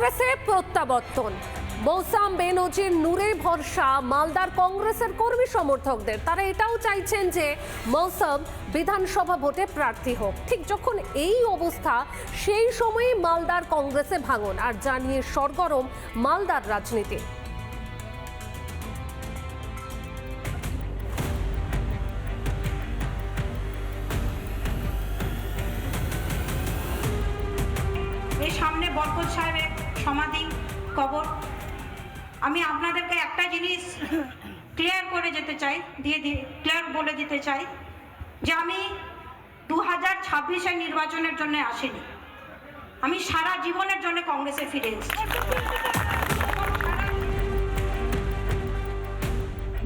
কংগ্রেসে প্রত্যাবর্তন। মৌসাম বেনজির নূরে ভরসা মালদার কংগ্রেসের কর্মী সমর্থকদের। তারা এটাও চাইছেন যে মৌসাম বিধানসভা ভোটে প্রার্থী হোক। ঠিক যখন এই অবস্থা, সেই সময়ে মালদার কংগ্রেসে ভাঙন, আর জানিয়ে সরগরম মালদার রাজনীতি। এই সামনে বরকত সাহেবের সমাধি কবর। আমি আপনাদেরকে একটা জিনিস ক্লিয়ার করে যেতে চাই, ক্লিয়ার বলে দিতে চাই যে আমি 2026-এর নির্বাচনের জন্য আসিনি, আমি সারা জীবনের জন্য কংগ্রেসে ফিরে এসেছি।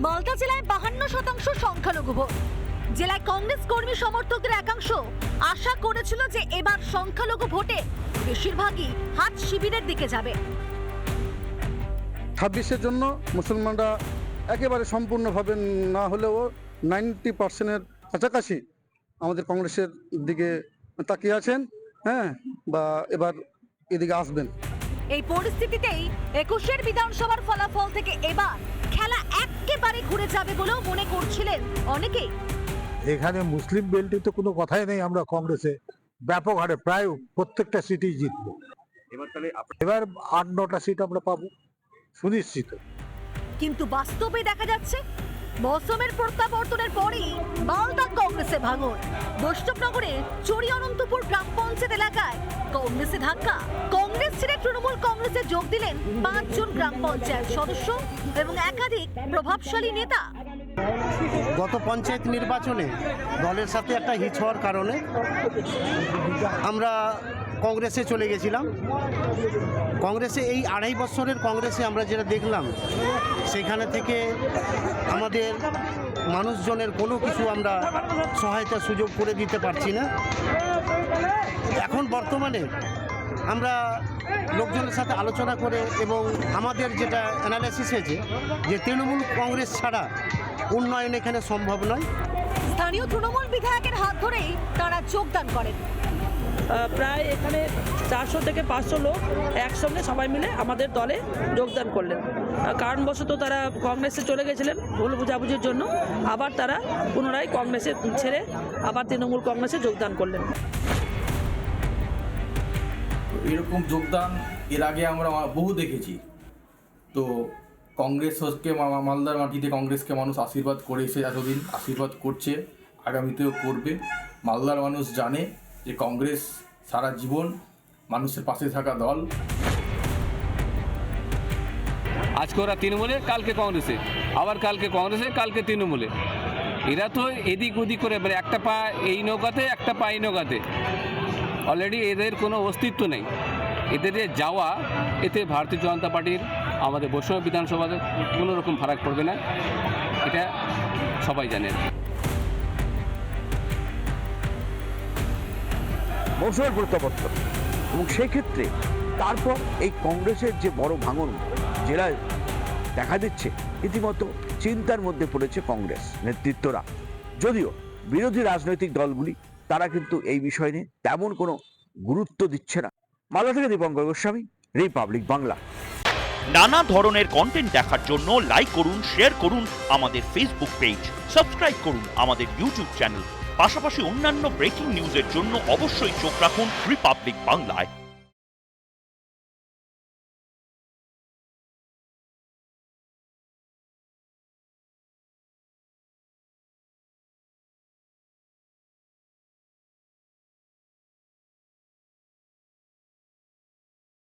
মালদা জেলায় 52% সংখ্যালঘু ভোট। জেলায় কংগ্রেস কর্মী সমর্থকদের একাংশ আশা করেছিল যে এবার সংখ্যালঘু ভোটে বেশিরভাগই হাত শিবিরের দিকে যাবে। 26-এর জন্য মুসলমানরা একেবারে সম্পূর্ণভাবে না হলেও 90%-এর কাছাকাছি আমাদের কংগ্রেসের দিকে তাকিয়ে আছেন, বা এবার এদিকে আসবেন। এই পরিস্থিতিতেই 21-এর বিধানসভার ফলাফল থেকে এবার খেলা একেবারে ঘুরে যাবে বলেও মনে করছিলেন অনেকেই। এখানে মুসলিম বেল্টে তো কোনো কথাই নেই, আমরা কংগ্রেসে ব্যাপক হারে প্রায় প্রত্যেকটা সিটেই জিতবো। এবার 8-9টা সিট আমরা পাবো সুনিশ্চিত। কিন্তু বাস্তবে দেখা যাচ্ছে মৌসুমের প্রত্যাবর্তনের পরেই মালদা কংগ্রেসে ভাঙন। বৈষ্ণবনগরে চড়ি অনন্তপুর গ্রাম পঞ্চায়েত এলাকায় কংগ্রেসে ধাক্কা। কংগ্রেস ছেড়ে তৃণমূল কংগ্রেসে যোগ দিলেন 5 জন গ্রাম পঞ্চায়েত সদস্য এবং একাধিক প্রভাবশালী নেতা। গত পঞ্চায়েত নির্বাচনে দলের সাথে একটা হিচ হওয়ার কারণে আমরা কংগ্রেসে চলে গেছিলাম। কংগ্রেসে এই 2.5 বছরের কংগ্রেসে আমরা যেটা দেখলাম, সেখানে থেকে আমাদের মানুষজনের কোনো কিছু আমরা সহায়তা সুযোগ করে দিতে পারছি না। এখন বর্তমানে আমরা লোকজনের সাথে আলোচনা করে এবং আমাদের যেটা অ্যানালাইসিস হয়েছে যে তৃণমূল কংগ্রেস ছাড়া উন্নয়ন এখানে সম্ভব নয়। স্থানীয় তৃণমূল বিধায়কের হাত ধরেই তারা যোগদান করেন। প্রায় এখানে 400 থেকে 500 লোক একসঙ্গে সবাই মিলে আমাদের দলে যোগদান করলেন। কারণবশত তারা কংগ্রেসে চলে গেছিলেন ভুল বুঝাবুঝির জন্য, আবার তারা পুনরায় কংগ্রেসে ছেড়ে আবার তৃণমূল কংগ্রেসে যোগদান করলেন। এরকম যোগদান এর আগে আমরা বহু দেখেছি। তো কংগ্রেসকে মালদার মাটিতে কংগ্রেসকে মানুষ আশীর্বাদ করেছে, এতদিন আশীর্বাদ করছে, আগামীতেও করবে। মালদার মানুষ জানে যে কংগ্রেস সারা জীবন মানুষের পাশে থাকা দল। আজকে ওরা তৃণমূলে, কালকে কংগ্রেসে, আবার কালকে কংগ্রেসে, কালকে তৃণমূলে। এরা তো এদিক ওদিক করে একটা পা এই নৌকাতে, একটা পা এই নৌকাতে। অলরেডি এদের কোনো অস্তিত্ব নেই। এদের যে যাওয়া, এতে ভারতীয় জনতা পার্টির আমাদের বৈষ্ণব বিধানসভাতে কোনো রকম ফারাক পড়বে না, এটা সবাই জানেন। মৌসুমের প্রত্যাবর্তন এবং সেক্ষেত্রে তারপর এই কংগ্রেসের যে বড় ভাঙন জেলায় দেখা দিচ্ছে, রীতিমতো চিন্তার মধ্যে পড়েছে কংগ্রেস নেতৃত্বরা। যদিও বিরোধী রাজনৈতিক দলগুলি তারা কিন্তু এই বিষয় নিয়ে তেমন কোনো গুরুত্ব দিচ্ছে না। মালদা থেকে দীপঙ্কর গোস্বামী, রিপাবলিক বাংলা। নানা ধরনের কন্টেন্ট দেখার জন্য লাইক করুন, শেয়ার করুন আমাদের ফেসবুক পেজ, সাবস্ক্রাইব করুন আমাদের ইউটিউব চ্যানেল। পাশাপাশি অন্যান্য ব্রেকিং নিউজের জন্য অবশ্যই চোখ রাখুন রিপাবলিক বাংলায়।